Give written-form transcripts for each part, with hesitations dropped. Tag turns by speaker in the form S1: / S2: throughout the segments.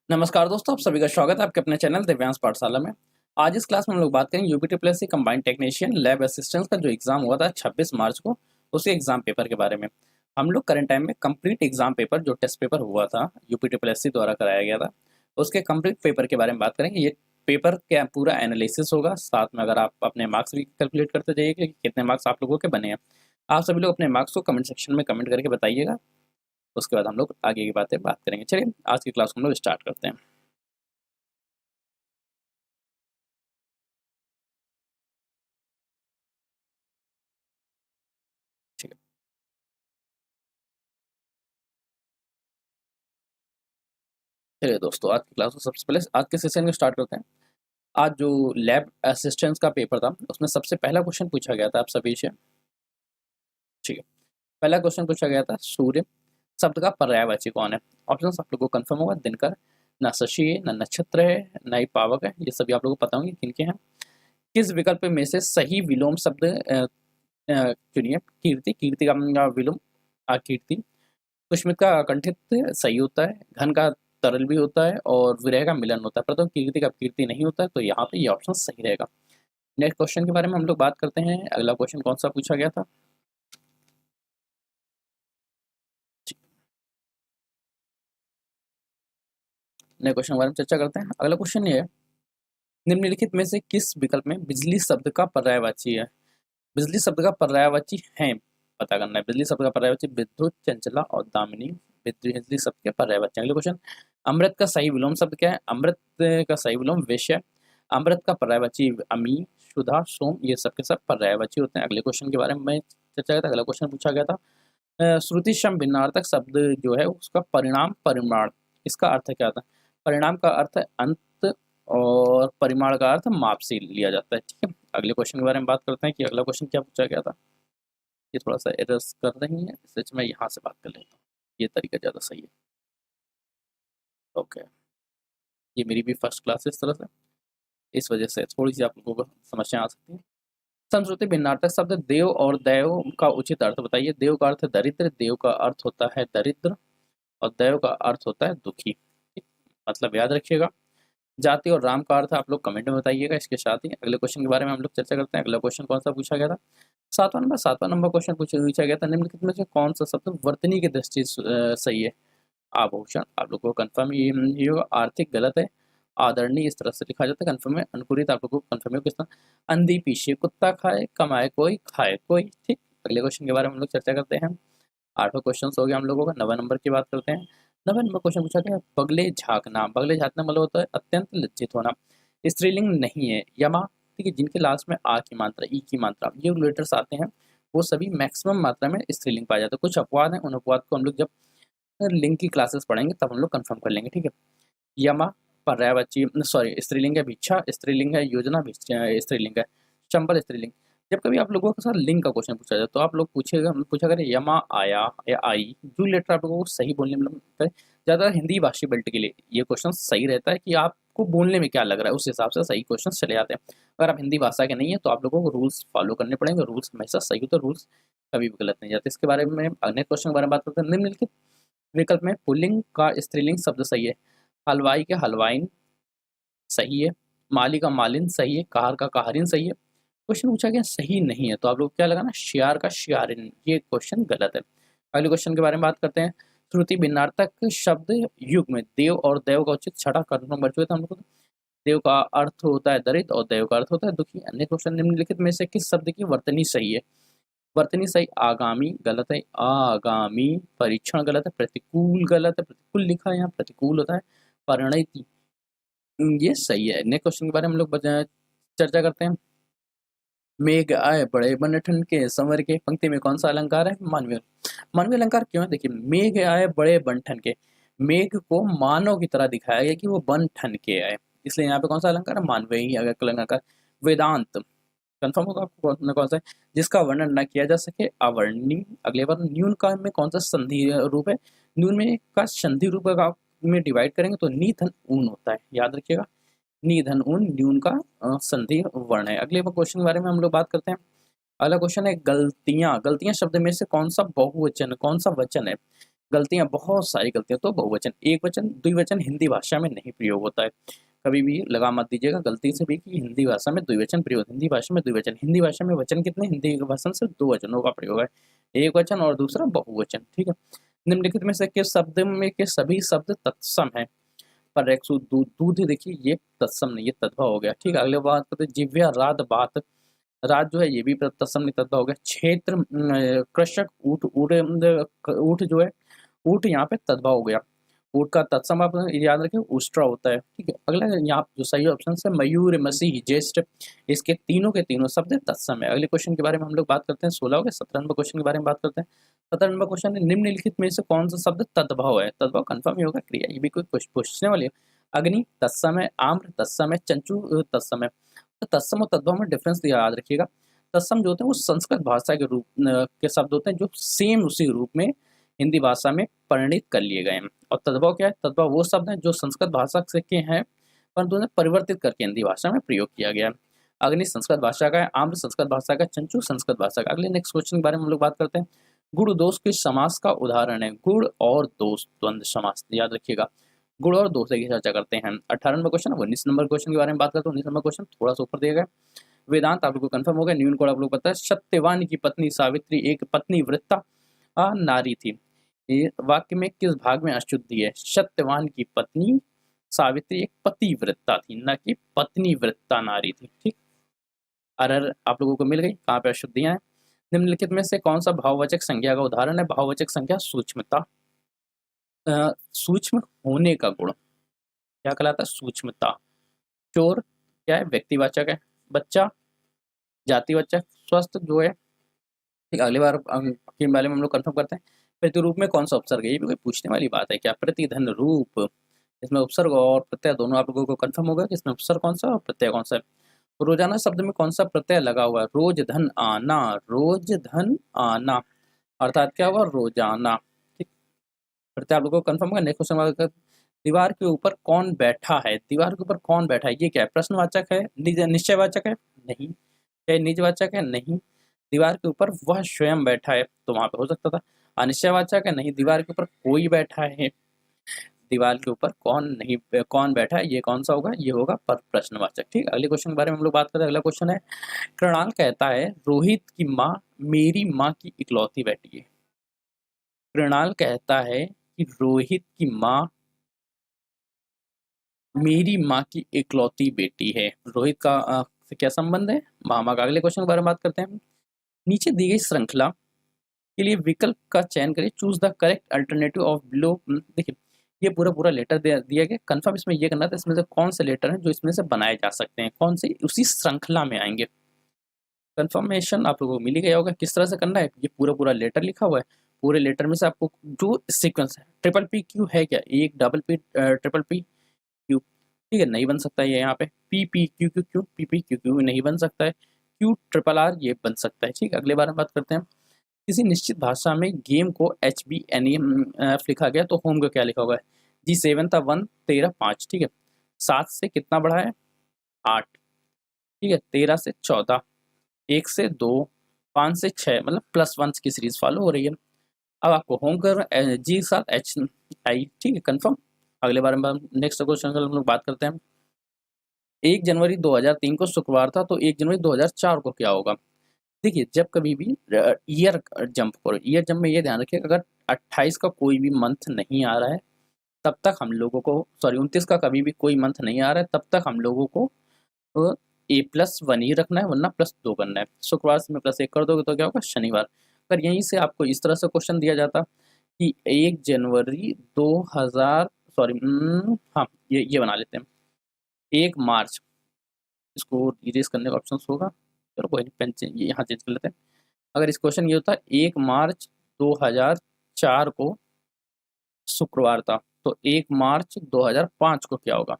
S1: नमस्कार दोस्तों, आप सभी का स्वागत है आपके अपने चैनल दिव्यांश पाठशाला में। आज इस क्लास में हम लोग बात करेंगे यूपीटीपीएससी कंबाइंड टेक्नीशियन लैब असिस्टेंट का जो एग्जाम हुआ था 26 मार्च को, उसके एग्जाम पेपर के बारे में। हम लोग करंट टाइम में कंप्लीट एग्जाम पेपर जो टेस्ट पेपर हुआ था यूपीटीपीएससी द्वारा कराया गया था, उसके कंप्लीट पेपर के बारे में बात करेंगे। ये पेपर का पूरा एनालिसिस होगा, साथ में अगर आप अपने मार्क्स भी कैलकुलेट करते जाइएगा कि कितने मार्क्स आप लोगों के बने हैं। आप सभी लोग अपने मार्क्स को कमेंट सेक्शन में कमेंट करके बताइएगा। उसके बाद हम लोग आगे की बातें बात करेंगे। चलिए आज की क्लास को हम लोग स्टार्ट करते हैं। ठीक है, चलिए दोस्तों, आज की क्लास को सबसे पहले आज के सेशन को स्टार्ट करते हैं। आज जो लैब असिस्टेंट्स का पेपर था, उसमें सबसे पहला क्वेश्चन पूछा गया था आप सभी से। ठीक है, पहला क्वेश्चन पूछा गया था, सूर्य शब्द का पर्यायवाची कौन है। ऑप्शन आप लोगों को कंफर्म होगा, दिनकर, न शशि है, न नक्षत्र है, न ही पावक है। ये सभी आप लोगों को पता होंगे किनके हैं। किस विकल्प में से सही विलोम शब्द चुनिए। कीर्ति, कीर्ति का विलोम आकीर्ति। पुष्मित का अकंठित सही होता है, घन का तरल भी होता है, और विरह का मिलन होता है, परंतु कीर्ति का कीर्ति नहीं होता है, तो यहाँ पे ये ऑप्शन सही रहेगा। नेक्स्ट क्वेश्चन के बारे में हम लोग बात करते हैं। अगला क्वेश्चन कौन सा पूछा गया था। नेक्स्ट क्वेश्चन के बारे में चर्चा करते हैं। अगला क्वेश्चन ये है, निम्नलिखित में से किस विकल्प में बिजली शब्द का पर्यायवाची है। बिजली शब्द का पर्यायवाची है, पता करना है। बिजली शब्द का पर्यायवाची विद्युत, चंचला और दामिनी बिजली शब्द के पर्यायवाची। अगले क्वेश्चन, अमृत का सही विलोम शब्द क्या है। अमृत का सही विलोम विष है। अमृत का पर्यायवाची अमी, सुधा, सोम, ये सब के सब पर्यायवाची होते हैं। अगले क्वेश्चन के बारे में चर्चा किया था। अगला क्वेश्चन पूछा गया था, श्रुति शम भिन्नार्थक शब्द जो है उसका परिणाम परिमाण, इसका अर्थ क्या था। परिणाम का अर्थ है अंत, और परिमाण का अर्थ माप से लिया जाता है। ठीक है, अगले क्वेश्चन के बारे में बात करते हैं कि अगला क्वेश्चन क्या पूछा गया था। ये थोड़ा सा एरर्स कर रही है, इसलिए मैं यहाँ से बात कर लेता हूँ, ये तरीका ज़्यादा सही है। ओके, ये मेरी भी फर्स्ट क्लास है, इस तरह से इस वजह से थोड़ी सी आप लोगों को समस्या आ सकती है। संस्कृति भिन्नार्थक शब्द देव और दैव का उचित अर्थ बताइए। देव का अर्थ है दरिद्र, देव का अर्थ होता है दरिद्र, और दैव का अर्थ होता है दुखी। ठीक, मतलब याद रखिएगा। जाति और राम का अर्थ आप लोग कमेंट में बताइएगा। इसके साथ ही अगले क्वेश्चन के बारे में हम लोग चर्चा करते हैं। अगला क्वेश्चन कौन सा पूछा गया था। सातवां नंबर क्वेश्चन पूछा गया था, निम्नलिखित में से कौन सा शब्द वर्तनी की दृष्टि से सही है। आभूषण, आप लोग को कंफर्म ये होगा। आर्थिक गलत है। आदरणीय इस तरह से लिखा जाता है, कंफर्म है। अनुकूलित आप लोग को कंफर्म है। किस तरह, अंधी पीछे कुत्ता खाए, कमाए कोई खाए कोई। ठीक, अगले क्वेश्चन के बारे में हम लोग चर्चा करते हैं। आठवां क्वेश्चन हो गया हम लोगों का। 9वें नंबर की बात करते हैं। 9वें नंबर क्वेश्चन पूछा गया, बगले झाँकना। बगले झाँकना मतलब होता है अत्यंत लज्जित होना। स्त्रीलिंग नहीं है। यमा, ठीक है, जिनके लास्ट में आ की मात्रा, ई की मात्रा, ये लेटर्स आते हैं, वो सभी मैक्सिमम मात्रा में स्त्रीलिंग पाया जाता है। कुछ अपवाद हैं, उन अपवाद को हम लोग जब लिंग की क्लासेस पढ़ेंगे तब हम लोग कंफर्म कर लेंगे। ठीक है, यमा पर्यायवाची, सॉरी स्त्रीलिंग है। भिक्षा स्त्रीलिंग है। योजना स्त्रीलिंग है। चंबल स्त्रीलिंग। जब कभी आप लोगों के साथ लिंग का क्वेश्चन पूछा जाए तो आप लोग पूछा करें यमा आया या आई, जो लेटर आप लोगों को सही बोलने में लगता है। ज़्यादा हिंदी भाषी बेल्ट के लिए ये क्वेश्चन सही रहता है कि आपको बोलने में क्या लग रहा है, उस हिसाब से सही क्वेश्चन चले जाते हैं। अगर आप हिंदी भाषा के नहीं है तो आप लोगों को रूल्स फॉलो करने पड़ेंगे। रूल्स हमेशा सही होते हैं, रूल्स कभी भी गलत नहीं जाते। इसके बारे में अगले क्वेश्चन के बारे में बात करते हैं। निम्नलिखित विकल्प में पुल्लिंग का स्त्रीलिंग शब्द सही है। हलवाई के हलवाइन सही है। माली का मालिन सही है। कहार का कहारिन सही है। क्वेश्चन पूछा गया सही नहीं है, तो आप लोग क्या लगाना, शियार का शियारिन, ये क्वेश्चन गलत है। अगले क्वेश्चन के बारे में बात करते हैं। श्रुति भिन्नार्थक शब्द युग में देव और दैव का उचित छठा कर्म बढ़ चुके थे हम लोग। देव का अर्थ होता है दरिद्र और दैव का अर्थ होता है दुखी। अन्य क्वेश्चन, निम्नलिखित में से किस शब्द की वर्तनी सही है। वर्तनी सही, आगामी गलत है। आगामी, परीक्षण गलत है। प्रतिकूल गलत है, प्रतिकूल लिखा है यहाँ, प्रतिकूल होता है। परिणति, ये सही है। नेक्स्ट क्वेश्चन के बारे में हम लोग चर्चा करते हैं। मेघ आए बड़े बन ठन के, संवर के, पंक्ति में कौन सा अलंकार है, मानवीय। मानवीय अलंकार क्यों है, देखिए, मेघ आए बड़े बन ठन के, मेघ को मानव की तरह दिखाया गया कि वो बन ठन के आए, इसलिए यहाँ पे कौन सा अलंकार है, मानवीय ही अलंकार। वेदांत, कंफर्म होगा आपको कौन सा है, जिसका वर्णन न किया जा सके, अवर्णी। अगले बार, न्यून का में कौन सा संधि रूप है। न्यून में का संधि रूप का में डिवाइड करेंगे तो नी धन ऊन होता है, याद रखिएगा। नी धन ऊन न्यून का संधि वर्ण है। अगले क्वेश्चन के बारे में हम लोग बात करते हैं। अगला क्वेश्चन है, गलतियां। गलतियां शब्द में से कौन सा बहुवचन, कौन सा वचन है। गलतियां, बहुत सारी गलतियां। तो बहुवचन, एक वचन, द्विवचन हिंदी भाषा में नहीं प्रयोग होता है। कभी भी लगा मत दीजिएगा गलती से भी कि हिंदी भाषा में द्विवचन प्रयोग, हिंदी भाषा में द्विवचन। हिंदी भाषा में वचन कितने, हिंदी भाषा में सिर्फ दो वचनों का प्रयोग है, एक वचन और दूसरा बहुवचन, ठीक है। निम्नलिखित में से किस शब्द में के सभी शब्द तत्सम है? पर एक दूध, दूध देखिए ये तत्सम नहीं, ये तद्भव हो गया, ठीक है। अगले बात करते हैं जिव्या, रात, बात। रात जो है ये भी तत्सम नहीं, तद्भव हो गया। क्षेत्र, कृषक, ऊँट, ऊँट जो है, ऊँट यहाँ पे तद्भव हो गया। ऊँट का तत्सम आप याद रखें उष्ट्रा होता है, ठीक है। अगला यहाँ जो सही ऑप्शन है मयूर, मसीह, ज्येष्ठ, इसके तीनों के तीनों शब्द तत्सम है। अगले क्वेश्चन के बारे में हम लोग बात करते हैं, 16 हो गए। 17 नंबर क्वेश्चन के बारे में बात करते हैं। 17 नंबर क्वेश्चन है निम्नलिखित में से कौन सा शब्द तद्भव है? तद्भव कंफर्म ही होगा, क्रिया, ये भी कोई पूछने वाली है। अग्नि तत्सम है, आम्र तत्सम है, चंचू तत्सम है। तो तत्सम और तद्भव में डिफरेंस याद रखिएगा। तत्सम जो होते हैं वो संस्कृत भाषा के रूप के शब्द होते हैं जो सेम उसी रूप में हिंदी भाषा में परिणित कर लिए गए हैं। और तद्भव क्या है? तद्भव वो शब्द हैं जो संस्कृत भाषा से के हैं परंतु उन्हें परिवर्तित करके हिंदी भाषा में प्रयोग किया गया है। अग्नि संस्कृत भाषा का है, आम्र संस्कृत भाषा का, चंचू संस्कृत भाषा का। अगले नेक्स्ट क्वेश्चन के बारे में हम लोग बात करते हैं। गुण दोष किस समास का उदाहरण है? गुण और दोष द्वंद्व समास, याद रखिएगा। गुण और दोष की चर्चा करते हैं। 18 नंबर क्वेश्चन, 19 नंबर क्वेश्चन के बारे में बात करते हैं। 19 नंबर क्वेश्चन थोड़ा सा ऊपर दिया गया। वेदांत आप लोग को कंफर्म हो गया। न्यून कोड आप लोग पता है। सत्यवान की पत्नी सावित्री एक पत्नी वृत्ता नारी थी। ये वाक्य में किस भाग में अशुद्धि है? सत्यवान की पत्नी सावित्री एक पतिव्रता थी, न कि पत्नी वृत्ता नारी थी, ठीक। अरर आप लोगों को मिल गई, कहाँ पे अशुद्धियां हैं? निम्नलिखित में से कौन सा भाववाचक संज्ञा का उदाहरण है? भाववाचक संज्ञा सूक्ष्मता, सूक्ष्म होने का गुण क्या कहलाता है? सूक्ष्मता। चोर क्या है? व्यक्तिवाचक है। बच्चा जातिवाचक। स्वस्थ जो है, ठीक। अगली बार के बारे में हम लोग कंफर्म करते हैं। प्रतिरूप में कौन सा उपसर्ग है? ये भी कोई पूछने वाली बात है क्या? प्रतिधन रूप, इसमें उपसर्ग और प्रत्यय दोनों आप लोगों को कंफर्म होगा कि इसमें उपसर्ग कौन सा और प्रत्यय कौन सा है। रोजाना शब्द में कौन सा प्रत्यय लगा हुआ है? रोज धन आना, रोज धन आना अर्थात क्या हुआ? रोजाना, ठीक। प्रत्यय आप लोगों को कंफर्म होगा। नेक्स्ट क्वेश्चन, दीवार के ऊपर कौन बैठा है? दीवार के ऊपर कौन बैठा है? ये क्या है? प्रश्नवाचक है? निश्चयवाचक है? नहीं। क्या निजवाचक है? नहीं। दीवार के ऊपर वह स्वयं बैठा है, तो वहां पे हो सकता था। अनिश्चयवाचक है? नहीं। दीवार के ऊपर कोई बैठा है, दीवार के ऊपर कौन बैठा है, ये कौन सा होगा? ये होगा पर प्रश्नवाचक, ठीक। अगले क्वेश्चन के बारे में हम लोग बात करें। अगला क्वेश्चन है कृणाल कहता है रोहित की माँ मेरी माँ की इकलौती बेटी है। कृणाल कहता है कि रोहित की माँ मेरी माँ की इकलौती बेटी है। रोहित का से क्या संबंध है? मामा का। अगले क्वेश्चन के बारे में बात करते हैं। नीचे दी गई श्रृंखला के लिए विकल्प का चयन करें। Choose the correct alternative of below. देखिए ये पूरा लेटर दिया गया। कंफर्म इसमें ये करना था इसमें से कौन से लेटर हैं जो इसमें से बनाए जा सकते हैं, कौन से उसी श्रृंखला में आएंगे। कंफर्मेशन आप लोगों को मिल ही गया होगा किस तरह से करना है। ये पूरा लेटर लिखा हुआ है, पूरे लेटर में से आपको जो सीक्वेंस है, ट्रिपल पी क्यू है क्या? एक double P triple P Q, ठीक है, नहीं बन सकता है ये यहाँ पे। P P Q Q Q, P P Q Q नहीं बन सकता है। क्यू ट्रिपल आर ये बन सकता है, ठीक है। अगले बारे में बात करते हैं। किसी निश्चित भाषा में गेम को HBNEF लिखा गया तो होम का क्या लिखा होगा? G7 था 1, 13, 5, ठीक है। 7 से कितना बढ़ा है? 8, ठीक है। 13 से 14, 1 से 2, 5 से 6, मतलब +1 की सीरीज फॉलो हो रही है। अब आपको होम कर G के साथ HI, ठीक है, कंफर्म। अगले बारे में नेक्स्ट क्वेश्चन हम लोग बात करते हैं। 1 जनवरी 2003 को शुक्रवार था तो 1 जनवरी 2004 को क्या होगा? देखिए जब कभी भी ईयर जंप करो, ईयर जंप में ये ध्यान रखिए अगर 28 का कोई भी मंथ नहीं आ रहा है तब तक हम लोगों को, सॉरी 29 का कभी भी कोई मंथ नहीं आ रहा है तब तक हम लोगों को A+1 ही रखना है, वरना +2 करना है। शुक्रवार से में +1 कर दोगे तो क्या होगा? शनिवार। अगर यहीं से आपको इस तरह से क्वेश्चन दिया जाता कि 1 जनवरी 2000, सॉरी हाँ ये बना लेते हैं 1 मार्च, इसको इरेज करने का ऑप्शन होगा, चलो कोई नहीं, पेन ये यहाँ चेंज कर लेते हैं। अगर इस क्वेश्चन ये होता 1 मार्च 2004 को शुक्रवार था तो 1 मार्च 2005 को क्या होगा?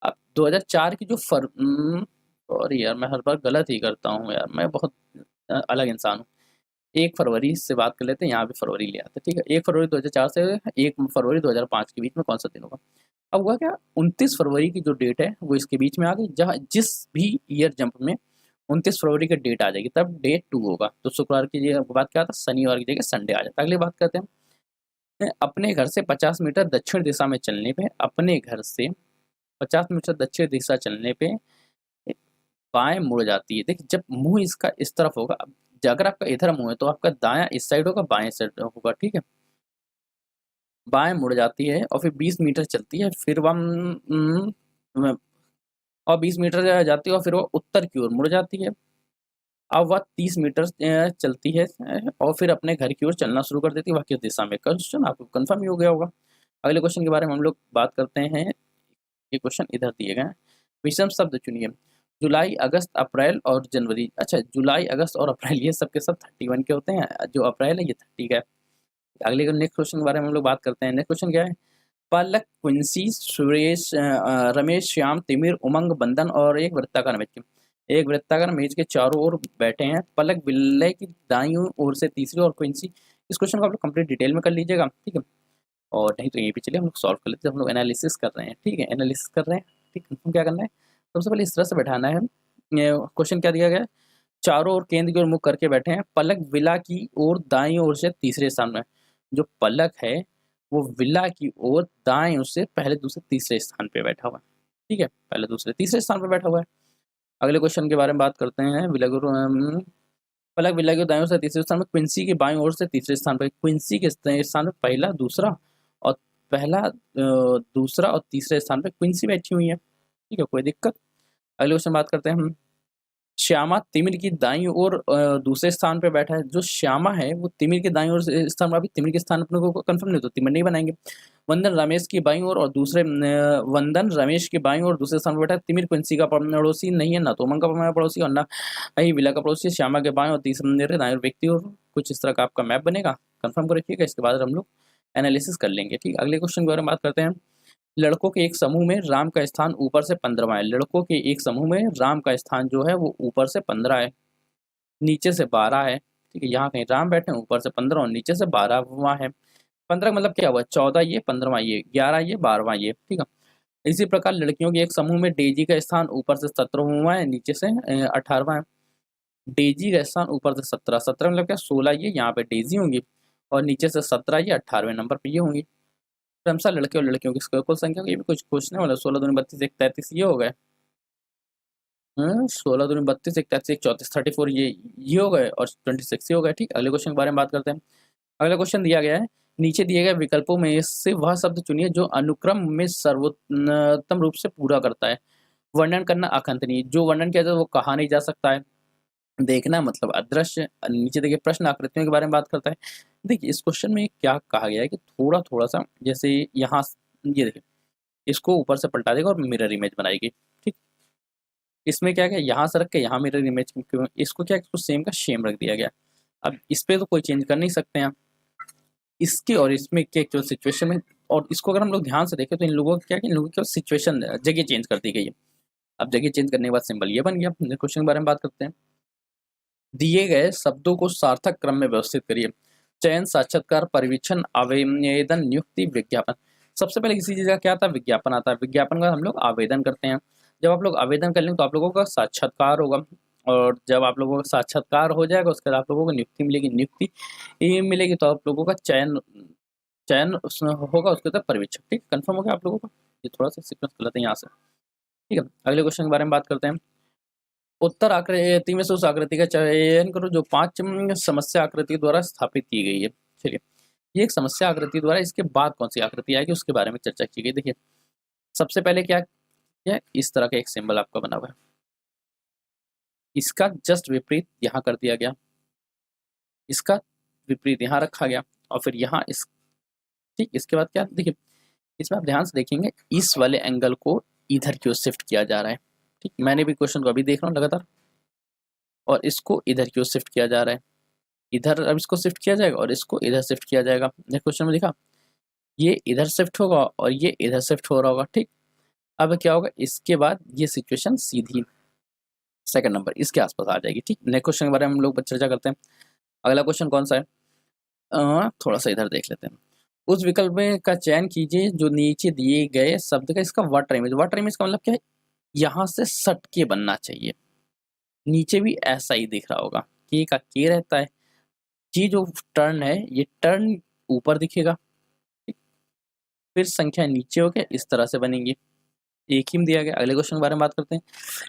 S1: अब 2004 की जो सॉरी यार मैं हर बार गलत ही करता हूँ यार, मैं बहुत अलग इंसान हूँ। 1 फरवरी से बात कर लेते हैं, यहाँ पे फरवरी ले आते हैं, ठीक है। 1 फरवरी 2004 से 1 फरवरी 2005 के बीच में कौन सा दिन होगा? अब हुआ क्या, 29 फरवरी की जो डेट है वो इसके बीच में आ गई, जहाँ जिस भी ईयर जंप में 29 फरवरी की डेट आ जाएगी तब डे 2 होगा, तो शुक्रवार की जगह बात क्या था, शनिवार की जगह संडे आ जाता है। अगली बात करते हैं अपने घर से 50 मीटर दक्षिण दिशा में चलने पे, अपने घर से 50 मीटर दक्षिण दिशा चलने पे बाएं मुड़ जाती है। देखिए जब मुंह इसका इस तरफ होगा, अगर आपका इधर मुंह है तो आपका दायां इस साइड होगा, बाएं साइड होगा, ठीक है। बाएं मुड़ जाती है और फिर 20 मीटर चलती है, फिर वह और 20 मीटर जाती है और फिर वो उत्तर की ओर मुड़ जाती है। अब वह 30 मीटर चलती है और फिर अपने घर की ओर चलना शुरू कर देती है। वह किस दिशा में? क्वेश्चन आपको कंफर्म ही हो गया होगा। अगले क्वेश्चन के बारे में हम लोग बात करते हैं। ये क्वेश्चन इधर दिए गए हैं। विषम शब्द चुनिए। जुलाई, अगस्त, अप्रैल और जनवरी। अच्छा, जुलाई, अगस्त और अप्रैल ये सब के सब 31 के होते हैं। जो अप्रैल है ये 30 का है। अगले नेक्स्ट क्वेश्चन के बारे में हम लोग बात करते हैं। नेक्स्ट क्वेश्चन क्या है? पलक, क्विंसी, सुरेश, रमेश, श्याम, तिमिर, उमंग, बंदन और एक वृत्ताकार मेज। एक वृत्ताकार मेज के चारों ओर बैठे हैं। पलक विलय की दाईं ओर से तीसरी और क्विंसी। इस क्वेश्चन को आप लोग कंप्लीट डिटेल में कर लीजिएगा, ठीक है। और नहीं तो यहीं पे चलिए हम लोग सॉल्व कर लेते हैं। हम लोग एनालिसिस कर रहे हैं, ठीक है, एनालिसिस कर रहे हैं, ठीक है। हम क्या करना है, सबसे पहले इस तरह से बैठाना है। क्वेश्चन क्या दिया गया है? चारों ओर केंद्र की ओर मुख करके बैठे हैं। पलक विला की ओर दाईं ओर से तीसरे स्थान में। जो पलक है वो विला की ओर दाएं ओर से पहले, दूसरे, तीसरे स्थान पे बैठा हुआ है, ठीक है। पहले, दूसरे, तीसरे स्थान पे बैठा हुआ है। अगले क्वेश्चन के बारे में बात करते हैं। पलक विला की ओर दाएं ओर से तीसरे स्थान में, क्विंसी के बाईं ओर से तीसरे स्थान पे। क्विंसी के स्थान में पहला, दूसरा और पहला, दूसरा और तीसरे स्थान पे क्विंसी बैठी हुई है, ठीक है, कोई दिक्कत। अगले क्वेश्चन बात करते हैं हम। श्यामा तिमिर की दाईं ओर दूसरे स्थान पे बैठा है। जो श्यामा है वो तिमिर के दाईं ओर स्थान, अभी तिमिर के स्थान अपने को कंफर्म नहीं, तो तिमिर नहीं बनाएंगे। वंदन रमेश की बाईं ओर और दूसरे वंदन रमेश की बाईं ओर दूसरे स्थान पर बैठा है। तिमिर क्विंसी का पड़ोसी नहीं है, ना तो उमंग का पड़ोसी और ना ही विला का पड़ोसी। श्यामा के बाएं और तीसरे दाएं ओर व्यक्ति, और कुछ इस तरह का आपका मैप बनेगा, कंफर्म कर रखिएगा। इसके बाद हम लोग एनालिसिस कर लेंगे, ठीक। अगले क्वेश्चन के बारे में बात करते हैं। लड़कों के एक समूह में राम का स्थान ऊपर से 15वां है। लड़कों के एक समूह में राम का स्थान जो है वो ऊपर से 15 है, नीचे से 12 है, ठीक है। यहाँ कहीं राम बैठे हैं, ऊपर से 15 और नीचे से 12वां है। 15 मतलब क्या हुआ? 14 ये, 15वां ये, 11 ये, 12वां ये, ठीक है। इसी प्रकार लड़कियों के एक समूह में डेजी का स्थान ऊपर से 17वां है, नीचे से 18वां है। डेजी का स्थान ऊपर से 17, 17 मतलब क्या? 16 ये यहाँ पे डेजी होंगी और नीचे से 17 ये 18वें नंबर पे ये होंगी। क्रमशः लड़के और लड़कियों की कुल संख्या, ये भी कुछ पूछने वाला। 16 दूनी 32, 1 33 ये हो गए। 16 दूनी 32, 1 33, 1 34, 34 ये हो गए और 26 ये हो गए, ठीक। अगले क्वेश्चन के बारे में बात करते हैं। अगला क्वेश्चन दिया गया है। नीचे दिए गए विकल्पों में से वह शब्द चुनिए जो अनुक्रम में सर्वोत्तम रूप से पूरा करता है। वर्णन करना अखंडनीय। जो वर्णन किया जाए वो कहा नहीं जा सकता है। देखना मतलब अदृश्य। नीचे देखिए प्रश्न आकृतियों के बारे में बात करता है। देखिए इस क्वेश्चन में क्या कहा गया है कि थोड़ा थोड़ा सा, जैसे यहाँ ये देखिए, इसको ऊपर से पलटा देगा और मिरर इमेज बनाएगी, ठीक। इसमें क्या क्या यहाँ से रख के यहाँ मिरर इमेज, इसको क्या, इसको सेम का सेम रख दिया गया। अब इस पे तो कोई चेंज कर नहीं सकते हैं। इसके और इसमें क्या केवल सिचुएशन में, और इसको अगर हम लोग ध्यान से देखें तो इन लोगों का क्या, इन लोगों की केवल सिचुएशन जगह चेंज कर दी गई है। अब जगह चेंज करने के बाद सिंबल ये बन गया। क्वेश्चन के बारे में बात करते हैं। दिए गए शब्दों को सार्थक क्रम में व्यवस्थित करिए। चयन, साक्षात्कार, परिवीक्षण, आवेदन, नियुक्ति, विज्ञापन। सबसे पहले किसी चीज का क्या आता है? विज्ञापन आता है। विज्ञापन का हम लोग आवेदन करते हैं। जब आप लोग आवेदन कर लेंगे तो आप लोगों का साक्षात्कार होगा, और जब आप लोगों का साक्षात्कार हो जाएगा उसके बाद आप लोगों को नियुक्ति मिलेगी। नियुक्ति ये मिलेगी तो आप लोगों का चयन चयन होगा, उसके बाद परिवीक्षण, ठीक। कंफर्म हो गया आप लोगों का? ये थोड़ा सा सीक्वेंस गलत है यहाँ से, ठीक है। अगले क्वेश्चन के बारे में बात करते हैं। उत्तर आकृति में से उस आकृति का चयन करो जो 5 समस्या आकृति द्वारा स्थापित की गई है। चलिए, ये एक समस्या आकृति द्वारा, इसके बाद कौन सी आकृति आएगी उसके बारे में चर्चा की गई। देखिए सबसे पहले क्या है, इस तरह का एक सिंबल आपका बना हुआ है, इसका जस्ट विपरीत यहाँ कर दिया गया, इसका विपरीत यहाँ रखा गया, और फिर यहाँ इस, ठीक। इसके बाद क्या, देखिए इसमें आप ध्यान से देखेंगे इस वाले एंगल को इधर की ओर शिफ्ट किया जा रहा है, ठीक। मैंने भी क्वेश्चन को अभी देख रहा हूँ लगातार, और इसको इधर की ओर शिफ्ट किया जा रहा है। इधर अब इसको शिफ्ट किया जाएगा और इसको इधर शिफ्ट किया जाएगा। क्वेश्चन में देखा, ये इधर शिफ्ट होगा और ये इधर शिफ्ट हो रहा होगा, ठीक। अब क्या होगा, इसके बाद ये सिचुएशन सीधी सेकंड नंबर इसके आसपास आ जाएगी, ठीक। नेक्स्ट क्वेश्चन के बारे में हम लोग चर्चा करते हैं। अगला क्वेश्चन कौन सा है, थोड़ा सा इधर देख लेते हैं। उस विकल्प में का चयन कीजिए जो नीचे दिए गए शब्द का इसका वाटर इमेज। वाटर इमेज का मतलब क्या है, यहाँ से सट के बनना चाहिए। नीचे भी ऐसा ही दिख रहा होगा, के का के रहता है। ये जो टर्न है ये टर्न ऊपर दिखेगा, फिर संख्या नीचे होकर इस तरह से बनेंगी। एक ही में दिया गया। अगले क्वेश्चन के बारे में बात करते हैं।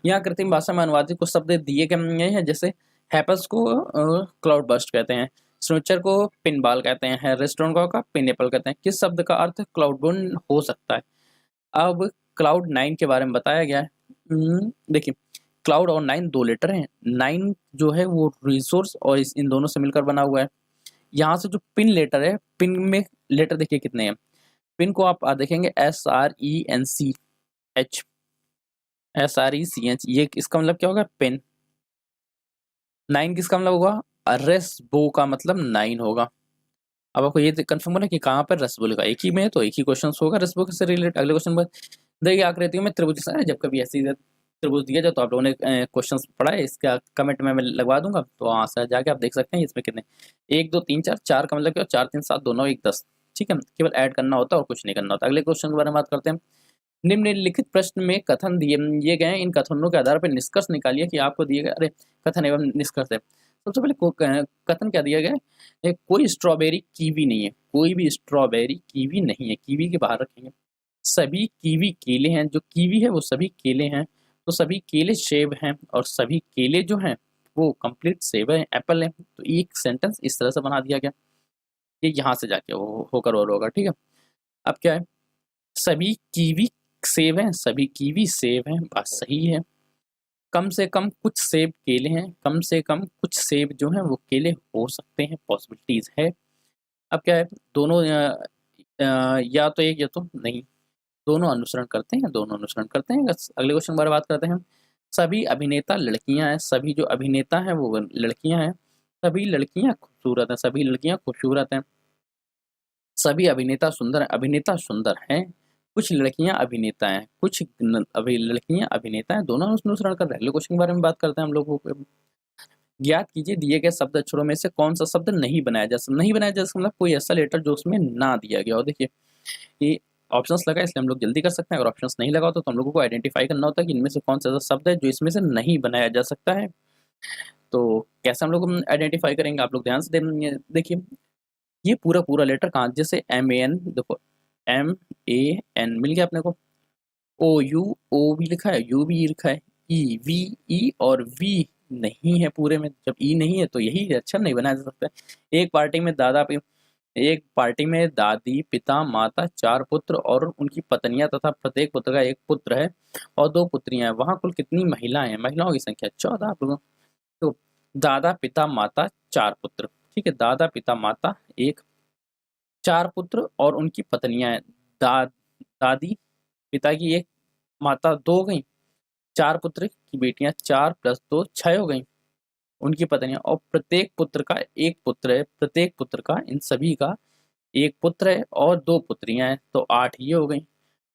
S1: यहाँ कृत्रिम भाषा में अनुवादित कुछ शब्द दिए गए हैं, जैसे हैपल्स को क्लाउड बर्स्ट कहते हैं, स्नोचर को पिनबॉल कहते हैं, रेस्टोरेंट को पिनेपल कहते हैं। किस शब्द का अर्थ क्लाउडबर्न हो सकता है? अब क्लाउड 9 के बारे में बताया गया है। देखिए, क्लाउड और 9 दो लेटर हैं। 9 जो है वो रिसोर्स और इन दोनों से मिलकर बना हुआ है। यहाँ से जो पिन लेटर है, पिन में लेटर देखिए कितने हैं। पिन को आप देखेंगे SRENCH, SRECH, ये इसका मतलब क्या होगा? पिन। 9 किसका मतलब होगा? रेसबो का मतलब 9 होगा। अब आपको ये कंफर्म होना कि कहाँ पर रसबो लिखा, एक ही में है तो एक ही क्वेश्चन होगा रसबो से रिलेटेड। अगले क्वेश्चन पर देखिए, आकृतियों में त्रिभुज जब कभी ऐसी त्रिभुज दिया जाए तो आप लोगों ने क्वेश्चन पढ़ा है, इसका कमेंट में मैं लगवा दूंगा, तो वहाँ से जाके आप देख सकते हैं इसमें कितने 1 2 3 4, 4 का मतलब क्या? 4 3 7 2 9 1 10। ठीक है, केवल ऐड करना होता है और कुछ नहीं करना होता। अगले क्वेश्चन के बारे में बात करते हैं। निम्नलिखित प्रश्न में कथन दिए गए हैं, इन कथनों के आधार पर निष्कर्ष निकालिए कि आपको दिए गए। अरे, कथन एवं निष्कर्ष है। सबसे पहले कथन क्या दिया गया है? कोई स्ट्रॉबेरी कीवी नहीं है, कोई भी स्ट्रॉबेरी कीवी नहीं है, कीवी के बाहर रखेंगे। सभी कीवी केले हैं, जो कीवी है वो सभी केले हैं, तो सभी केले सेब हैं, और सभी केले जो हैं वो कंप्लीट सेब है, एप्पल है। तो एक सेंटेंस इस तरह से बना दिया गया, ये यहाँ से जाके होकर और होगा। ठीक है, अब क्या है? सभी कीवी सेब हैं, सभी कीवी सेब हैं, बात सही है। कम से कम कुछ सेब केले हैं, कम से कम कुछ सेब जो हैं वो केले हो सकते हैं, पॉसिबिलिटीज है। अब क्या है? दोनों या तो एक या तो नहीं, दोनों अनुसरण करते हैं, दोनों अनुसरण करते हैं। अगले क्वेश्चन के बारे में बात करते हैं। सभी अभिनेता लड़कियां हैं, सभी जो अभिनेता हैं वो लड़कियां हैं, सभी लड़कियां खूबसूरत हैं, सभी लड़कियां खूबसूरत हैं। सभी अभिनेता सुंदर हैं, अभिनेता सुंदर हैं। कुछ लड़कियां अभिनेता हैं, कुछ अभी लड़कियां अभिनेता हैं, दोनों अनुसरण कर रहे हैं। अगले क्वेश्चन के बारे में बात करते हैं हम लोगों को। ज्ञात कीजिए दिए गए शब्द अक्षरों में से कौन सा शब्द नहीं बनाया जा सकता। नहीं बनाया जा सकता मतलब कोई ऐसा लेटर जो उसमें ना दिया गया हो। देखिए, ये ऑप्शंस लगा इसलिए हम लोग जल्दी कर सकते हैं, अगर ऑप्शंस नहीं लगा तो हम लोगों को आइडेंटिफाई करना होता है कि इनमें से कौन सा ऐसा शब्द है जो इसमें से नहीं बनाया जा सकता है। तो कैसे हम लोग आइडेंटिफाई करेंगे, आप लोग ध्यान से देखिए, ये पूरा पूरा लेटर कहाँ, जैसे MAN, देखो MAN मिल गया अपने को, OU O भी लिखा है, U भी लिखा है, EVE और V नहीं है पूरे में। जब E नहीं है तो यही अक्षर नहीं बनाया जा सकता है। एक पार्टी में दादी, पिता, माता, 4 पुत्र और उनकी पत्नियां तथा प्रत्येक पुत्र का एक पुत्र है और 2 पुत्रियां हैं। वहां कुल कितनी महिलाएं हैं? महिलाओं की संख्या 14। आप लोगों तो दादा, पिता, माता, 4 पुत्र। ठीक है, दादा, पिता, माता, 1, 4 पुत्र और उनकी पत्नियां हैं। दादी, पिता की 1, माता 2 हो गई, 4 पुत्र की बेटियां 4 + 2 6 हो गई, उनकी पत्नियां, और प्रत्येक पुत्र का एक पुत्र है। प्रत्येक पुत्र का, इन सभी का एक पुत्र है और 2 पुत्रियां हैं, तो 8 ये हो गई।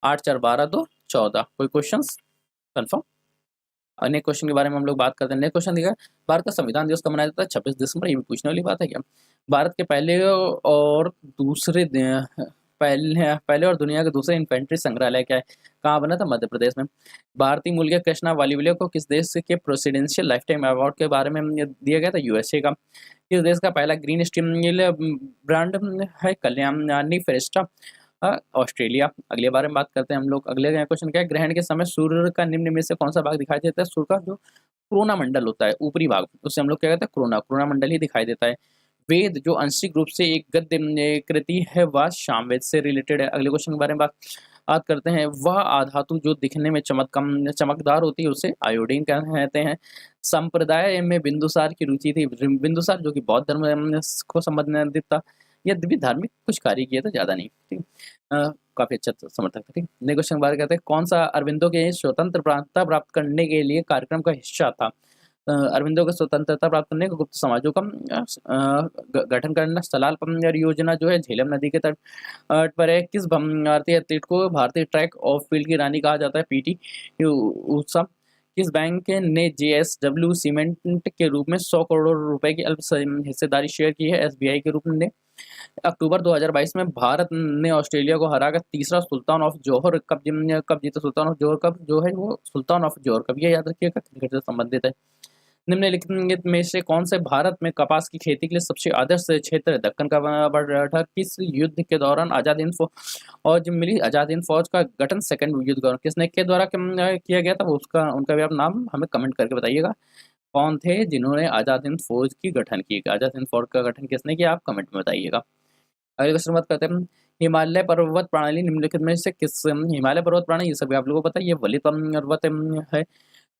S1: 8 4 12 2 14। कोई क्वेश्चंस कंफर्म? अन्य क्वेश्चन के बारे में हम लोग बात करते हैं। नेक्स्ट क्वेश्चन दिखा है, भारत का संविधान दिवस कब मनाया जाता है? 26 दिसंबर। ये भी पूछने वाली बात है क्या? भारत के पहले और दुनिया के दूसरे इन्फेंट्री संग्रहालय क्या है? कहाँ बना था? मध्य प्रदेश में। भारतीय मूल के कृष्णा वालीविले को किस देश के प्रेसिडेंशियल लाइफ टाइम अवार्ड के बारे में दिया गया था? USA का। किस देश का पहला ग्रीन स्टील ब्रांड है? Kalyani Festa, Australia. अगले बारे में बात करते हैं हम लोग। अगले क्वेश्चन क्या है? ग्रहण के समय सूर्य का निम्न में से कौन सा भाग दिखाई देता है? सूर्य का जो कोरोना मंडल होता है, ऊपरी भाग, उसे हम लोग क्या कहते हैं? कोरोना मंडल ही दिखाई देता है। वेद जो आंशिक रूप से एक गद्य कृति है वह सामवेद से रिलेटेड है। अगले क्वेश्चन के बारे में बात करते हैं। वह आधातु जो दिखने में चमकदार होती है उसे आयोडीन कहते हैं। संप्रदाय में बिंदुसार की रुचि थी। बिंदुसार जो कि बौद्ध धर्म को संबंधित था, यद्यपि धार्मिक कुछ कार्य किए तो ज्यादा नहीं। ठीक, काफी अच्छा समर्थक था। ठीक, नेक्स्ट क्वेश्चन बात करते हैं। कौन सा अरविंदो के स्वतंत्रता प्राप्त करने के लिए कार्यक्रम का हिस्सा था? अरविंदो को स्वतंत्रता प्राप्त करने को गुप्त समाजों का गठन करना। सलाल परियोजना जो है झेलम नदी के तट पर है। किस भारतीय एथलीट को भारतीय ट्रैक और फील्ड की रानी कहा जाता है? PT ऊषा। किस बैंक ने JSW सीमेंट के रूप में 100 करोड़ रुपए की अल्प हिस्सेदारी शेयर की है? SBI के रूप में। अक्टूबर 2022 में भारत ने ऑस्ट्रेलिया को हराकर तीसरा सुल्तान ऑफ जोहर कप जीता। सुल्तान ऑफ जोहर कप जो है वो सुल्तान ऑफ जोहर कप, ये याद रखिएगा, क्रिकेट से संबंधित है। निम्नलिखित में से कौन से भारत में कपास की खेती के लिए सबसे आदर्श क्षेत्र है? दक्कन का बॉर्डर। किस युद्ध के दौरान आजाद हिंद फौज मिली? आजाद हिंद फौज का गठन सेकंड युद्ध के दौरान किसने के द्वारा किया गया था? वो उसका उनका भी आप नाम हमें कमेंट करके बताइएगा। कौन थे जिन्होंने आजाद हिंद फौज की गठन की? आजाद हिंद फौज का गठन किसने किया? आप कमेंट में बताइएगा। अगले क्वेश्चन बात करते हैं, हिमालय पर्वत प्रणाली निम्नलिखित में से किस हिमालय पर्वत प्रणाली, ये सभी आप लोगों को पता है, ये वलित पर्वत है।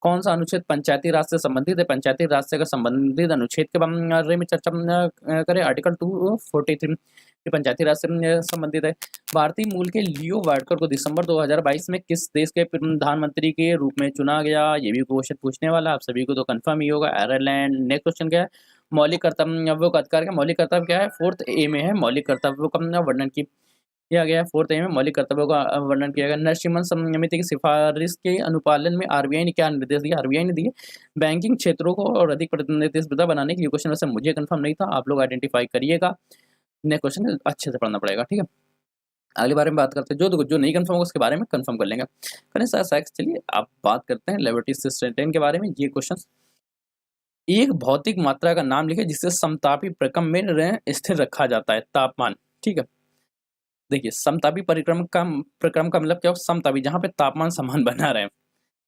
S1: कौन सा अनुच्छेद पंचायती राज से संबंधित है? पंचायती राज से अगर संबंधित अनुच्छेद के बारे में चर्चा करें, आर्टिकल 243 ये पंचायती राज से संबंधित है। भारतीय मूल के लियो वाडकर को दिसंबर 2022 में किस देश के प्रधानमंत्री के रूप में चुना गया? ये भी क्वेश्चन पूछने वाला, आप सभी को तो कंफर्म ही होगा, आयरलैंड। नेक्स्ट क्वेश्चन क्या है? मौलिक कर्तव्यों का अधिकार का मौलिक कर्तव्य क्या है? 4th ए में है, मौलिक कर्तव्यों का वर्णन किया गया है। 4th ए में मौलिक कर्तव्यों का वर्णन किया गया। नरसिम्हन समिति की सिफारिश के अनुपालन में आरबीआई ने क्या निर्देश दिया? आरबीआई ने दिए बैंकिंग क्षेत्रों को और अधिक प्रतिस्पर्धा बनाने के लिए। क्वेश्चन वैसे मुझे कंफर्म नहीं था, आप लोग आइडेंटिफाई करिएगा। नेक्स्ट क्वेश्चन अच्छे से पढ़ना पड़ेगा, ठीक है। अगले बारे में बात करते हैं, जो नहीं कंफर्म होगा उसके बारे में कंफर्म कर लेंगे। करें सर, चलिए आप बात करते हैं लेबर्टी सिस्टम के बारे में। ये क्वेश्चन, एक भौतिक मात्रा का नाम लिखे जिसे समतापी प्रक्रम में स्थिर रखा जाता है। तापमान, ठीक है। देखिए समतापी प्रक्रम का मतलब क्या हो? समतापी जहाँ पे तापमान समान बना रहे,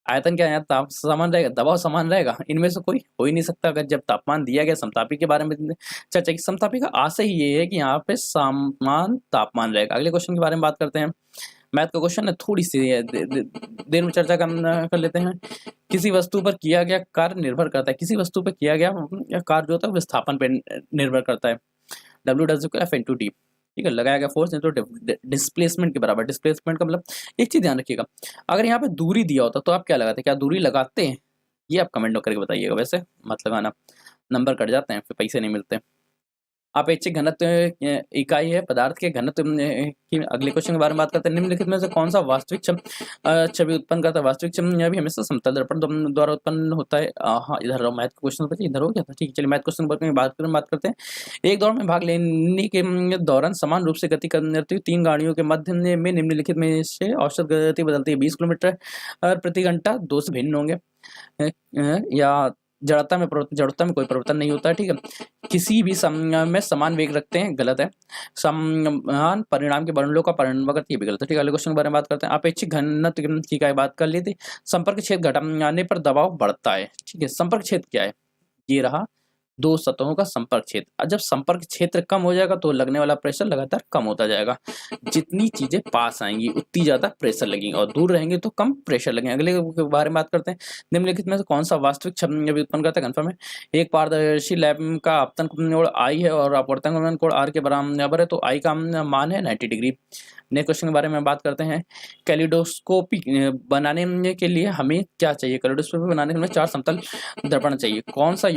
S1: आयतन क्या है, ताप समान रहेगा, दबाव समान रहेगा, इनमें से कोई हो ही नहीं सकता। अगर जब तापमान दिया गया, समतापी के बारे में चर्चा की, समतापी का आशय ही ये है कि यहाँ पे समान तापमान रहेगा। अगले क्वेश्चन के बारे में बात करते हैं, मैथ का क्वेश्चन है, थोड़ी सी देर में चर्चा कर लेते हैं। किसी वस्तु पर किया गया कार्य निर्भर करता है, किसी वस्तु पर किया गया कार्य जो होता है विस्थापन पर निर्भर करता है। W/F/T, ठीक है। लगाया गया फोर्स तो डिस्प्लेसमेंट के बराबर। डिस्प्लेसमेंट का मतलब, एक चीज ध्यान रखिएगा, अगर यहाँ पे दूरी दिया होता तो आप क्या लगाते? क्या दूरी लगाते हैं? ये आप कमेंट करके बताइएगा। वैसे मत लगाना, नंबर कट जाते हैं, फिर पैसे नहीं मिलते। अपेक्षित घनत्व इकाई है पदार्थ के घनत्व की। अगले क्वेश्चन के बारे में बात करते हैं, निम्नलिखित में से कौन सा वास्तविक छवि उत्पन्न करता है? वास्तविक छवि भी हमेशा समतल दर्पण द्वारा उत्पन्न होता है। हाँ, इधर मैथ क्वेश्चन पर, इधर हो गया था, ठीक है। चलिए मैथ क्वेश्चन पर बात करते हैं। एक दौड़ में भाग लेने के दौरान समान रूप से गति करती हुई 3 गाड़ियों के मध्य में निम्नलिखित में से औसत गति बदलती है 20 किलोमीटर प्रति घंटा। 2 से भिन्न होंगे। या जड़ता में कोई परिवर्तन नहीं होता है, ठीक है। किसी भी समय में समान वेग रखते हैं, गलत है। समान परिणाम के वर्णों का परिणाम, ये भी गलत है, ठीक है। अगले क्वेश्चन के बारे में बात करते हैं, अपेक्षित घनत्व की क्या बात कर ली थी? संपर्क क्षेत्र घटाने पर दबाव बढ़ता है, ठीक है। संपर्क क्षेत्र क्या है? ये रहा, 2 सतहों का संपर्क क्षेत्र। और जब संपर्क क्षेत्र कम हो जाएगा तो लगने वाला प्रेशर लगातार कम होता जाएगा। जितनी चीजें पास आएंगी उतनी ज्यादा प्रेशर लगेगी, और दूर रहेंगे तो कम प्रेशर लगेंगे। अगले के बारे में बात करते हैं, निम्नलिखित में से कौन सा वास्तविक छवि उत्पन्न करता है? कंफर्म है, एक पारदर्शी लैंप का आपतन कोण आई है और अपवर्तन कोण आर के बराबर है, तो आई का मान है 90 डिग्री। नेक्स्ट क्वेश्चन के बारे में बात करते हैं, कैलिडोस्कोपी बनाने के लिए हमें क्या चाहिए? कैलिडोस्कोपी बनाने के लिए 4 समतल दर्पण चाहिए। कौन सा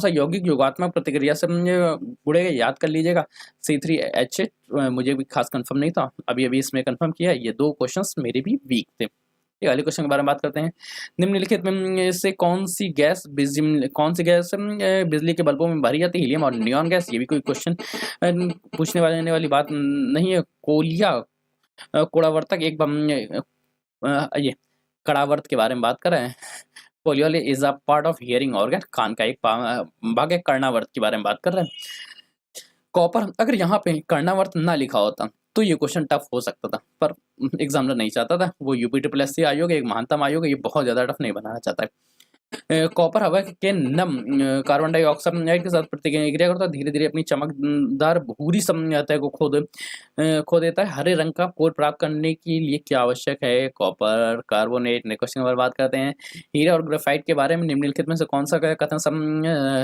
S1: यौगिक योगात्मक प्रतिक्रिया से गुणेगा? याद कर लीजिएगा, C3H8। मुझे भी खास कंफर्म नहीं था, अभी इसमें कंफर्म किया। ये 2 क्वेश्चंस मेरे भी वीक थे। अगले क्वेश्चन के बारे में बात करते हैं, निम्नलिखित में से कौन सी गैस बिजली के बल्बों में भरी जाती है? हीलियम और नियॉन गैस। ये भी कोई क्वेश्चन पूछने वाली बात नहीं है। कोलिया कोड़ावर्तक एक ये कड़ावर्त के बारे में बात कर रहे हैं। Cochlea is a part of hearing organ, कान का एक भाग है। कर्णावर्त के बारे में बात कर रहे हैं। कॉपर, अगर यहाँ पे कर्णावर्त ना लिखा होता तो ये क्वेश्चन टफ हो सकता था, पर एग्जामिनर नहीं चाहता था। वो UPSSC आयोग, एक महानतम आयोग है, ये बहुत ज्यादा टफ नहीं बनाना चाहता है। कॉपर हवा के नम कार्बन डाइऑक्साइड के साथ प्रतिक्रिया करता है, धीरे धीरे अपनी चमकदार भूरी सतह को खो देता है। हरे रंग का कोर प्राप्त करने के लिए क्या आवश्यक है? Copper carbonate. ने क्वेश्चन पर बात करते हैं, हीरा और ग्रेफाइट के बारे में निम्नलिखित में से कौन सा कथन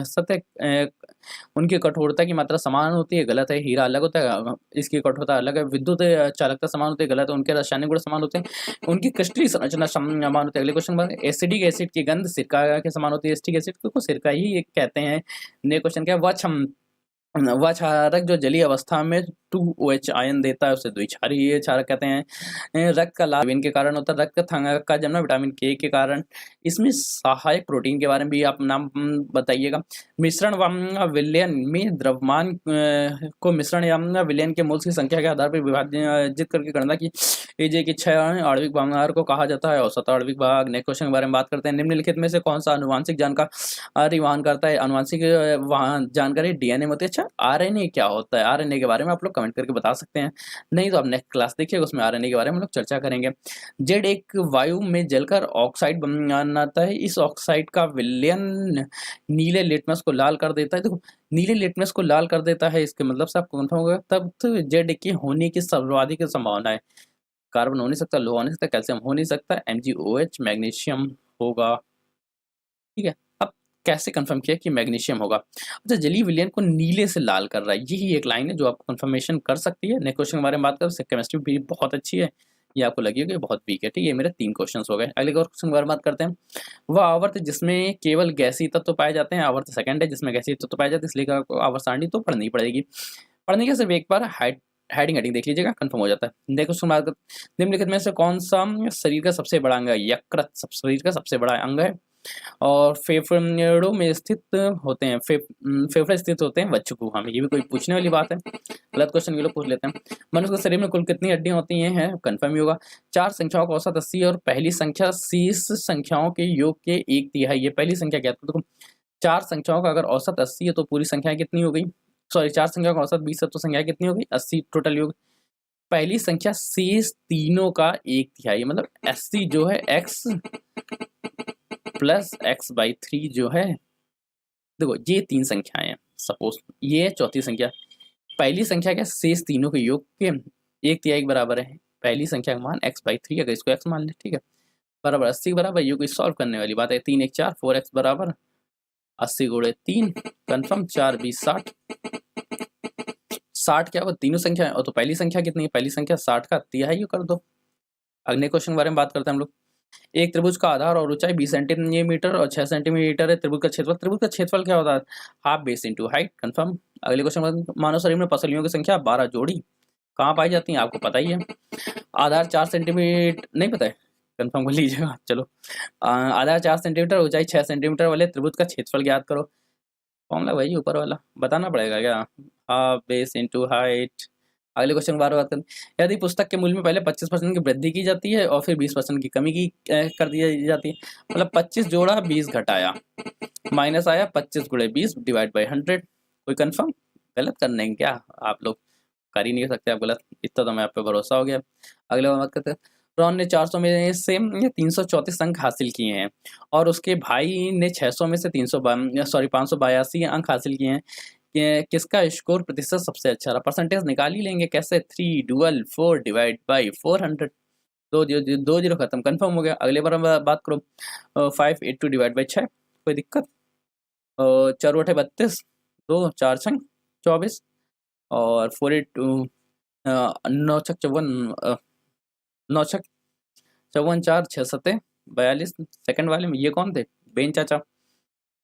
S1: सत्य? उनकी कठोरता की मात्रा समान होती है, गलत है। हीरा अलग होता है, इसकी कठोरता अलग है। विद्युत चालकता समान होती है, गलत है। उनके रासायनिक गुण समान होते हैं, उनकी क्रिस्टलीय संरचना समान होती है। अगले क्वेश्चन पर, एसिडिक एसिड की गंध सिरका के समान होती है। एसिटिक एसिड को सिरका ही कहते हैं। नेक्स्ट क्वेश्चन क्या है? वह क्षारक जो जलीय अवस्था में H2OH आयन देता है, उसे द्विक्षारीय क्षारक कहते हैं। रक्त का लाल विटामिन के कारण होता है, रक्त का जमना विटामिन के कारण। इसमें सहायक प्रोटीन के बारे में भी आप नाम बताइएगा। मिश्रण विलयन में द्रव्यमान को मिश्रण या विलयन के मोल्स की संख्या के आधार पर विभाजित करके गणना की लीजिए कि 6 आणविक भार को कहा जाता है औसत आणविक भाग। नेक्स्ट क्वेश्चन के बारे में बात करते हैं। निम्नलिखित में से कौन सा आनुवांशिक जानकारी वहन करता है? आनुवांशिक जानकारी डीएनए में होती है। अच्छा, आरएनए क्या होता है? आरएनए के बारे में आप लोग कमेंट करके बता सकते हैं, नहीं तो आप नेक्स्ट क्लास देखिए, उसमें आरएनए के बारे में हम लोग चर्चा करेंगे। जेड एक वायु में जलकर ऑक्साइड बनाता है, इस ऑक्साइड का विलयन नीले लिटमस को लाल कर देता है। देखो, नीले लिटमस को लाल कर देता है, इसके मतलब से आपको कंफर्म होगा। तब तो जेड के होने की सर्वाधिक संभावना है। कार्बन हो नहीं सकता, लोहा हो नहीं सकता, कैल्शियम हो नहीं सकता, MgOH मैग्नीशियम होगा। ठीक है, अब कैसे कंफर्म किया कि मैग्नीशियम होगा? अच्छा, जलीय विलयन को नीले से लाल कर रहा है, यही एक लाइन है जो आपको कंफर्मेशन कर सकती है। नेक्स्ट क्वेश्चन के बारे में बात करें, केमिस्ट्री भी बहुत अच्छी है, ये आपको लगेगा कि बहुत वीक है। ठीक है, मेरे 3 क्वेश्चन हो गए। अगले क्वेश्चन के बारे में बात करते हैं। वह आवर्त जिसमें केवल गैसीय तत्व पाए जाते हैं, आवर्त सेकंड है जिसमें गैसीय तत्व पाए जाते हैं, इसलिए आपको आवर्त सारणी तो पढ़नी पड़ेगी। पढ़ने के सिर्फ एक बार हेडिंग देख लीजिएगा, कंफर्म हो जाता है। देखो निम्नलिखित में से कौन सा शरीर का सबसे बड़ा अंग है? यकृत शरीर का सबसे बड़ा अंग है और फेफड़ों में स्थित होते हैं, फेफड़े स्थित होते हैं वक्षगुहा में। ये भी कोई पूछने वाली बात है? गलत क्वेश्चन ये लोग पूछ लेते हैं। मनुष्य के शरीर में कुल कितनी हड्डियां होती हैं? कंफर्म ही होगा। 4 संख्याओं का औसत 80 और पहली संख्या शेष संख्याओं के योग के 1/3। ये पहली संख्या क्या है? देखो, 4 संख्याओं का अगर औसत 80 है तो पूरी संख्या कितनी हो गई? सॉरी, 4 संख्या का औसत 20 है तो संख्या कितनी होगी? 80 टोटल योग। पहली संख्या शेष तीनों का 1/3, मतलब 80 जो है x प्लस x/3 जो है। देखो, ये 3 संख्याएं हैं, सपोज ये चौथी संख्या। पहली संख्या के शेष तीनों के योग के 1/3 के बराबर है। पहली संख्या का मान x/3, अगर इसको x मान ले, ठीक है, बराबर 80 बराबर, ये कोई सॉल्व करने वाली बात है। 3 1 4, 4x बराबर 80 गुणे 3, कन्फर्म, 4 20 60। 60 क्या होगा? तीनों संख्या है, और तो पहली संख्या कितनी है? पहली संख्या 60 का तिहाई कर दो। अगले क्वेश्चन के बारे में बात करते हैं हम लोग। एक त्रिभुज का आधार और ऊंचाई 20 सेंटीमीटर और 6 सेंटीमीटर है। त्रिभुज का क्षेत्रफल क्या होता है? Half base into height, confirm. अगले क्वेश्चन, मानव शरीर में पसलियों की संख्या 12 जोड़ी कहाँ पाई जाती है? आपको पता ही है। आधार 4 सेंटीमीटर, नहीं पता है? कंफर्म कर लीजिएगा। चलो, आधार 4 सेंटीमीटर, ऊंचाई 6 सेंटीमीटर वाले त्रिभुज का क्षेत्रफल ज्ञात करो। फॉर्मूला वही ऊपर वाला, बताना पड़ेगा क्या? Half base into height. अगले क्वेश्चन की बात करें। यदि पुस्तक के मूल्य में पहले 25% की वृद्धि की जाती है और फिर 20% की कमी की कर दी जाती है, मतलब 25 जोड़ा 20 घटाया, माइनस आया 25 गुणे 20 डिवाइड बाई 100। कोई कंफर्म? गलत करने हैं क्या आप लोग? कर ही नहीं सकते आप गलत, इतना तो मैं आप पे भरोसा हो गया। अगले बात करते हैं। रॉन ने 400 में से 334 अंक हासिल किए हैं और उसके भाई ने 600 में से 582 अंक हासिल किए हैं। किसका स्कोर प्रतिशत सबसे अच्छा रहा? परसेंटेज निकाल ही लेंगे, कैसे? 3 डुअल 4 डिवाइड बाई 400, 2 जीरो खत्म, कंफर्म हो गया। अगले बार बात करो। 582 डिवाइड बाई 6, कोई दिक्कत? 4 8 32, 2 4 6 24 और 482 9 6 54, 9 6 54 4 6 7 42। सेकंड वाले में ये कौन थे? बेन चाचा,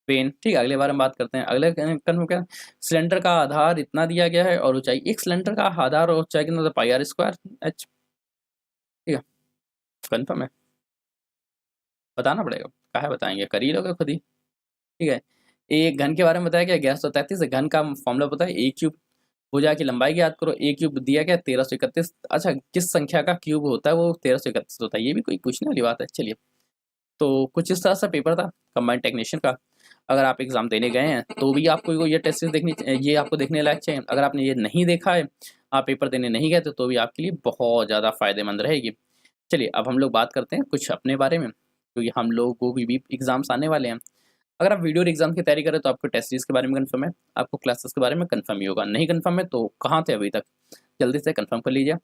S1: पेन। ठीक है, अगले बारे में बात करते हैं। अगले कंफर्म क्या? सिलेंडर का आधार इतना दिया गया है और ऊंचाई, एक सिलेंडर का आधार और ऊंचाई कितना? पाई आर स्क्वायर एच। ठीक है, कंफर्म है? बताना पड़ेगा, कहा बताएंगे, कर ही लोगे खुद ही। ठीक है, एक घन के बारे में बताया गया 1133 है। घन का फॉर्मूला पता है? ए क्यूब। भुजा की लंबाई याद करो, ए क्यूब दिया गया 1331। अच्छा, किस संख्या का क्यूब होता है? वो 1331 होता है। ये भी कोई पूछने वाली बात है। चलिए, तो कुछ इस तरह से पेपर था कंबाइंड टेक्नीशियन का। अगर आप एग्जाम देने गए हैं तो भी आपको ये टेस्ट देखनी, ये आपको देखने लायक चाहिए। अगर आपने ये नहीं देखा है, आप पेपर देने नहीं गए तो भी आपके लिए बहुत ज़्यादा फायदेमंद रहेगी। चलिए, अब हम लोग बात करते हैं कुछ अपने बारे में, क्योंकि हम लोगों को भी एग्जाम्स आने वाले हैं। अगर आप वीडियो एग्जाम की तैयारी करें तो आपको टेस्ट सीरीज के बारे में कंफर्म है, आपको क्लासेस के बारे में कंफर्म ही होगा। नहीं कंफर्म है तो कहाँ थे अभी तक? जल्दी से कंफर्म कर लीजिए।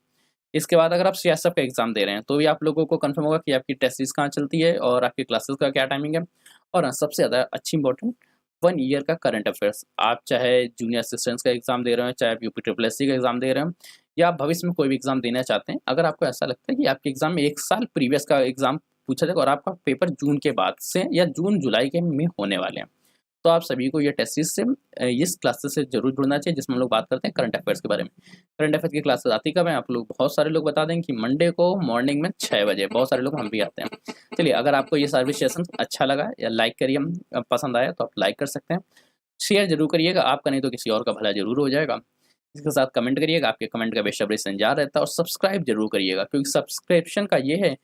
S1: इसके बाद अगर आप सीएसएफ का एग्जाम दे रहे हैं तो भी आप लोगों को कंफर्म होगा कि आपकी टेस्ट सीरीज कहाँ चलती है और आपकी क्लासेस का क्या टाइमिंग है। और हाँ, सबसे ज़्यादा अच्छी इंपॉर्टेंट 1 ईयर का करंट अफेयर्स। आप चाहे जूनियर असिस्टेंट्स का एग्जाम दे रहे हो, चाहे आप UPSSC का एग्जाम दे रहे हो, या आप भविष्य में कोई भी एग्जाम देना चाहते हैं, अगर आपको ऐसा लगता है कि आपके एग्जाम में 1 साल प्रीवियस का एग्जाम पूछा जाएगा और आपका पेपर जून के बाद से या जून जुलाई के में होने वाले हैं, तो आप सभी को ये टेस्ट सीरीज से इस क्लासेस से जरूर जुड़ना चाहिए, जिसमें हम लोग बात करते हैं करंट अफेयर्स के बारे में। करंट अफेयर्स की क्लासेस आती कब है, आप लोग बहुत सारे लोग बता दें कि मंडे को मॉर्निंग में 6 बजे, बहुत सारे लोग हम भी आते हैं। चलिए, अगर आपको ये सर्विस सेशन अच्छा लगा या लाइक करिए, पसंद आया तो आप लाइक कर सकते हैं, शेयर जरूर करिएगा, आपका नहीं तो किसी और का भला जरूर हो जाएगा। इसके साथ कमेंट करिएगा, आपके कमेंट का बेशब्री से इंतजार रहता है, और सब्सक्राइब जरूर करिएगा, क्योंकि सब्सक्रिप्शन का ये है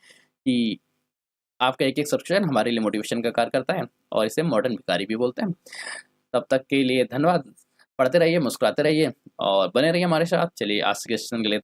S1: कि आपका एक-एक सब्सक्रिप्शन हमारे लिए मोटिवेशन का कार्य करता है, और इसे मॉडर्न भिखारी भी बोलते हैं। तब तक के लिए धन्यवाद। पढ़ते रहिए, मुस्कुराते रहिए और बने रहिए हमारे साथ। चलिए, आज के सेशन के लिए